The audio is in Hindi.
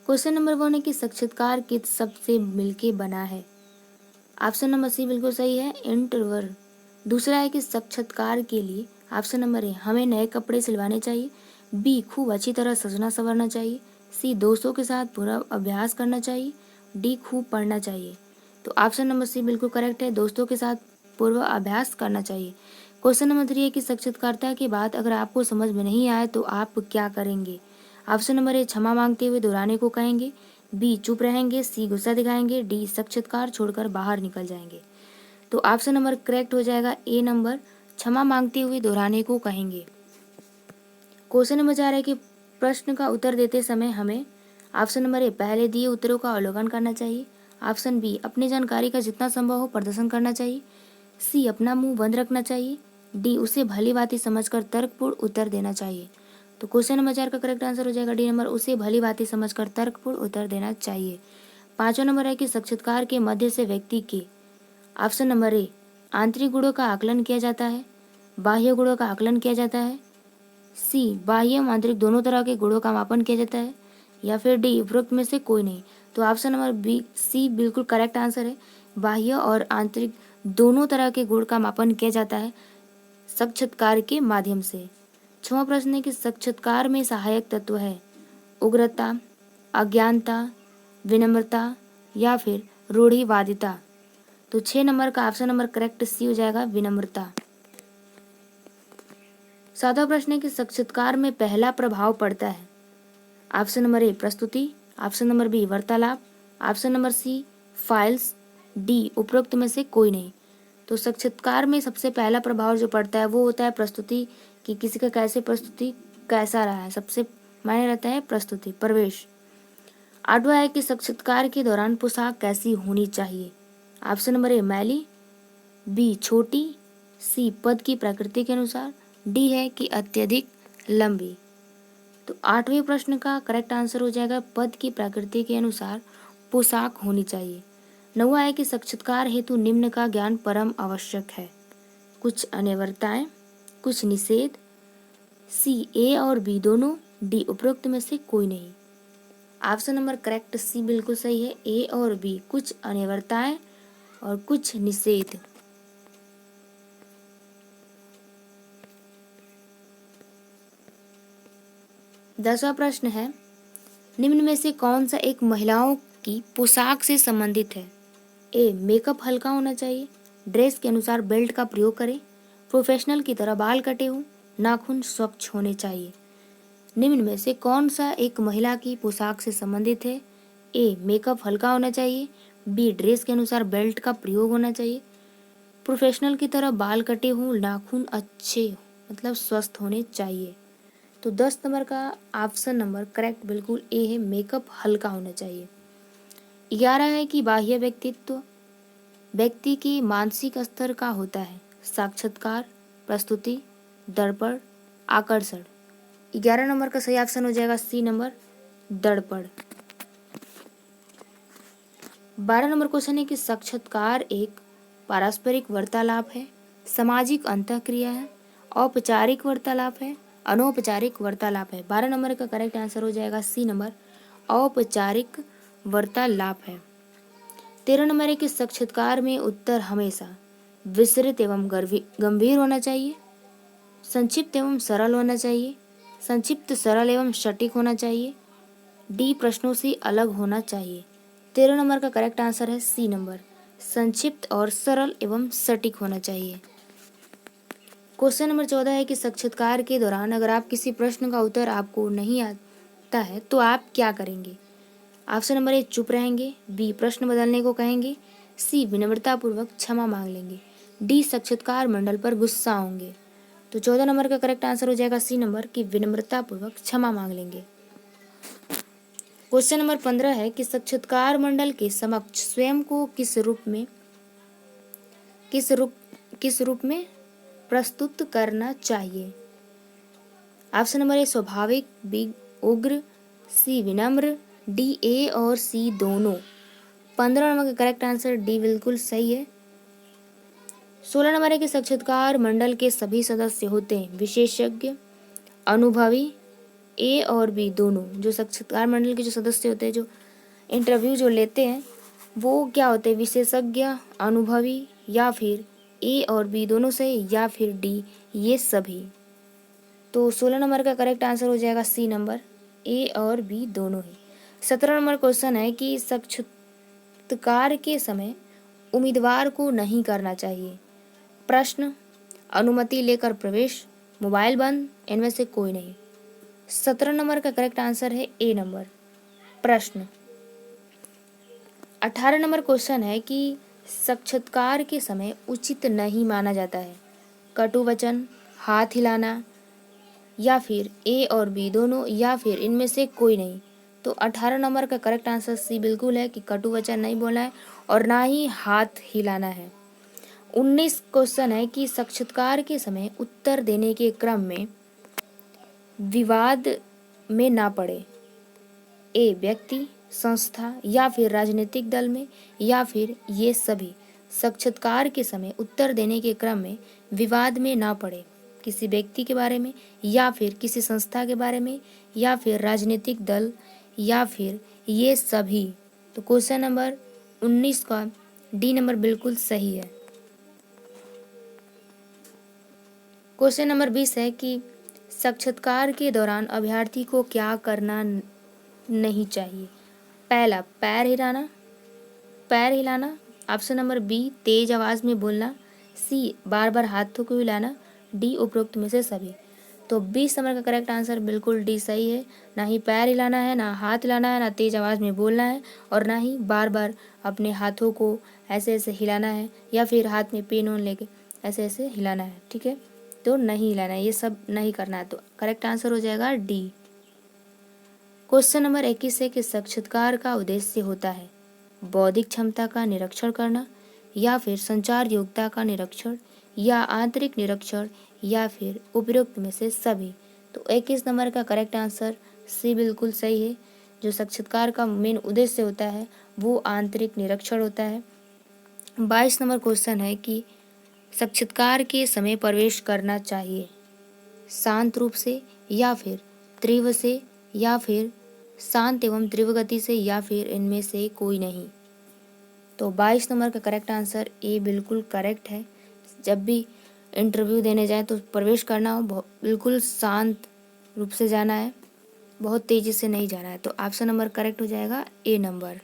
क्वेश्चन नंबर 1 है कि साक्षात्कार किस शब्द से मिलके बना है। ऑप्शन नंबर सी बिल्कुल सही है, इंटरवर। दूसरा है कि साक्षात्कार के लिए ऑप्शन नंबर ए हमें नए कपड़े सिलवाने चाहिए, बी खूब अच्छी तरह सजना संवरना चाहिए, सी दोस्तों के साथ पूरा अभ्यास करना चाहिए, डी खूब पढ़ना चाहिए। तो ऑप्शन नंबर सी बिल्कुल करेक्ट है, दोस्तों के साथ पूर्व अभ्यास करना चाहिए। क्वेश्चन नंबर 3 है कि साक्षात्कारता की बात अगर आपको समझ में नहीं आए तो आप क्या करेंगे। ऑप्शन नंबर ए क्षमा मांगते हुए दोहराने को कहेंगे, बी चुप रहेंगे, सी गुस्सा दिखाएंगे, डी साक्षात्कार छोड़कर बाहर निकल जाएंगे। तो ऑप्शन नंबर करेक्ट हो जाएगा ए नंबर, क्षमा मांगते हुए दोहराने को कहेंगे। क्वेश्चन नंबर 4 है कि प्रश्न का उत्तर देते समय हमें ऑप्शन नंबर ए पहले दिए उत्तरों का अवलोकन करना चाहिए, ऑप्शन बी अपनी जानकारी का जितना संभव हो प्रदर्शन करना चाहिए, सी अपना मुंह बंद रखना चाहिए, डी उसे भली भांति समझकर तर्कपूर्ण उत्तर देना चाहिए। तो क्वेश्चन नंबर 4 का करेक्ट आंसर हो जाएगा डी नंबर, उसे भली भांति समझकर तर्कपूर्ण उत्तर देना चाहिए। 5वां नंबर है कि साक्षात्कार के मध्य से व्यक्ति के ऑप्शन नंबर ए आंतरिक गुणों का आकलन किया जाता है, बाह्य गुणों का आकलन किया जाता है, सी बाह्य एवं आंतरिक दोनों तरह के गुणों का मापन किया जाता है, या फिर डी उपरोक्त में से कोई नहीं। तो ऑप्शन नंबर बी सी बिल्कुल करेक्ट आंसर है, बाह्य और आंतरिक दोनों तरह के गुण का मापन किया जाता है साक्षात्कार के माध्यम से। 6वां प्रश्न है कि साक्षात्कार में सहायक तत्व है उग्रता, अज्ञानता, विनम्रता या फिर रूढ़िवादिता। तो 6 नंबर का ऑप्शन नंबर करेक्ट सी हो जाएगा, विनम्रता। 7वां प्रश्न है कि साक्षात्कार में पहला प्रभाव पड़ता है। ऑप्शन नंबर ए प्रस्तुति, ऑप्शन नंबर बी वार्तालाप, option number C files, D उपरोक्त में से कोई नहीं। तो साक्षात्कार में सबसे पहला प्रभाव जो पड़ता है वो होता है प्रस्तुति, कि किसी का कैसे प्रस्तुति कैसा रहा है, सबसे मायने रहता है प्रस्तुति, प्रवेश। 8वां है कि साक्षात्कार के दौरान पोशाक कैसी होनी चाहिए। ऑप्शन नंबर ए मैली, बी छोटी, सी पद की प्रकृति के अनुसार, डी है कि अत्यधिक लंबी। तो 8वें प्रश्न का करेक्ट आंसर हो जाएगा पद की प्रकृति के अनुसार पोशाक होनी चाहिए। 9वां है कि साक्षात्कार हेतु निम्न का ज्ञान परम आवश्यक है, कुछ अनिवार्यताएं, कुछ निषेध, सी ए और बी दोनों, डी उपरोक्त में से कोई नहीं। ऑप्शन नंबर करेक्ट सी बिल्कुल सही है, ए और बी कुछ अनिवार्यताएं और कुछ निषेध। दसवां प्रश्न है निम्न में से कौन सा एक महिलाओं की पोशाक से संबंधित है। ए मेकअप हल्का होना चाहिए, ड्रेस के अनुसार बेल्ट का प्रयोग करें, प्रोफेशनल की तरह बाल कटे हों, नाखून स्वच्छ होने चाहिए। निम्न में से कौन सा एक महिला की पोशाक से संबंधित है। ए मेकअप हल्का होना चाहिए, बी ड्रेस के अनुसार बेल्ट का प्रयोग होना चाहिए, प्रोफेशनल की तरह बाल कटे हों, नाखून अच्छे मतलब स्वस्थ होने चाहिए। तो 10 नंबर का ऑप्शन नंबर करेक्ट बिल्कुल ए है, मेकअप हल्का होना चाहिए। 11 है कि बाह्य व्यक्तित्व व्यक्ति के मानसिक स्तर का होता है, साक्षात्कार, प्रस्तुति, दर्पण, आकर्षण। 11 नंबर का सही ऑप्शन हो जाएगा सी नंबर, दर्पण। 12 नंबर क्वेश्चन है कि साक्षात्कार एक पारस्परिक वार्तालाप है, सामाजिक अंतःक्रिया है, औपचारिक वार्तालाप है, अनौपचारिक वार्तालाप है। 12 नंबर का करेक्ट आंसर हो जाएगा सी नंबर, औपचारिक वार्तालाप है। 13 नंबर है कि साक्षात्कार में उत्तर हमेशा विस्तृत एवं गंभीर होना चाहिए, संक्षिप्त एवं सरल होना चाहिए, संक्षिप्त सरल एवं सटीक होना चाहिए, डी प्रश्नों से अलग होना चाहिए। 13 नंबर का करेक्ट आंसर है सी नंबर, संक्षिप्त और सरल एवं सटीक होना चाहिए। क्वेश्चन नंबर 14 है कि साक्षात्कार के दौरान अगर आप किसी प्रश्न का उत्तर आपको नहीं आता है तो आप क्या करेंगे। ऑप्शन नंबर ए चुप रहेंगे, बी प्रश्न बदलने को कहेंगे, सी विनम्रतापूर्वक क्षमा मांग लेंगे, डी साक्षात्कार मंडल पर गुस्सा होंगे। तो 14 नंबर का करेक्ट आंसर हो जाएगा सी नंबर, कि विनम्रतापूर्वक क्षमा मांग लेंगे। क्वेश्चन नंबर 15 है कि साक्षात्कार मंडल के समक्ष स्वयं को किस रूप में प्रस्तुत करना चाहिए। ऑप्शन नंबर ए स्वाभाविक, बी उग्र, सी विनम्र, डी ए और सी दोनों। 15 नंबर का करेक्ट आंसर डी बिल्कुल सही है। 16 नंबर है कि साक्षात्कार मंडल के सभी सदस्य होते हैं विशेषज्ञ, अनुभवी, ए और बी दोनों जो साक्षात्कार मंडल के जो सदस्य होते हैं, जो इंटरव्यू जो लेते हैं, वो क्या होते हैं, विशेषज्ञ, अनुभवी, या फिर ए और बी दोनों सही, या फिर डी ये सभी। तो 16 नंबर का करेक्ट आंसर हो जाएगा सी नंबर, ए और बी दोनों ही। 17 नंबर क्वेश्चन है कि साक्षात्कार के समय उम्मीदवार को नहीं करना चाहिए। प्रश्न, अनुमति लेकर प्रवेश, मोबाइल बंद, इनमें से कोई नहीं। 17 नंबर का करेक्ट आंसर है ए नंबर, प्रश्न। 18 नंबर क्वेश्चन है कि साक्षात्कार के समय उचित नहीं माना जाता है। कटु वचन, हाथ हिलाना, या फिर ए और बी दोनों, या फिर इनमें से कोई नहीं। तो 18 नंबर का करेक्ट आंसर सी बिल्कुल है कि कटु वचन नहीं बोलना है और ना ही हाथ हिलाना है। 19 क्वेश्चन है कि साक्षात्कार के समय उत्तर देने के क्रम में विवाद में ना पड़े। ए व्यक्ति, संस्था, या फिर राजनीतिक दल में, या फिर ये सभी। साक्षात्कार के समय उत्तर देने के क्रम में विवाद में ना पड़े, किसी व्यक्ति के बारे में, या फिर किसी संस्था के बारे में, या फिर राजनीतिक दल, या फिर ये सभी। तो क्वेश्चन नंबर 19 का डी नंबर बिल्कुल सही है। क्वेश्चन नंबर 20 है कि साक्षात्कार के दौरान अभ्यर्थी को क्या करना नहीं चाहिए। पहला, पैर हिलाना, ऑप्शन नंबर बी तेज आवाज में बोलना, सी बार बार हाथों को हिलाना, डी उपरोक्त में से सभी। तो 20 नंबर का करेक्ट आंसर बिल्कुल डी सही है। ना ही पैर हिलाना है, ना हाथ हिलाना है, ना तेज आवाज में बोलना है, और ना ही बार बार अपने हाथों को ऐसे ऐसे हिलाना है, या फिर हाथ में पेन ओन लेके ऐसे ऐसे हिलाना है। ठीक है, तो नहीं हिलाना है, ये सब नहीं करना है। तो करेक्ट आंसर हो जाएगा डी। क्वेश्चन नंबर 21 है कि साक्षात्कार का उद्देश्य होता है बौद्धिक क्षमता का निरीक्षण करना, या फिर संचार योग्यता का निरीक्षण, या आंतरिक निरीक्षण, या फिर उपयुक्त में से सभी। तो 21 नंबर का करेक्ट आंसर सी बिल्कुल सही है। जो साक्षात्कार का मेन उद्देश्य होता है वो आंतरिक निरीक्षण होता है। 22 नंबर क्वेश्चन है कि साक्षात्कार के समय प्रवेश करना चाहिए शांत रूप से, या फिर तीव्र से, या फिर शांत एवं तीव्र गति से, या फिर इनमें से कोई नहीं। तो 22 नंबर का करेक्ट आंसर ए बिल्कुल करेक्ट है। जब भी इंटरव्यू देने जाए तो प्रवेश करना हो बिल्कुल शांत रूप से जाना है, बहुत तेज़ी से नहीं जाना है। तो ऑप्शन नंबर करेक्ट हो जाएगा ए नंबर।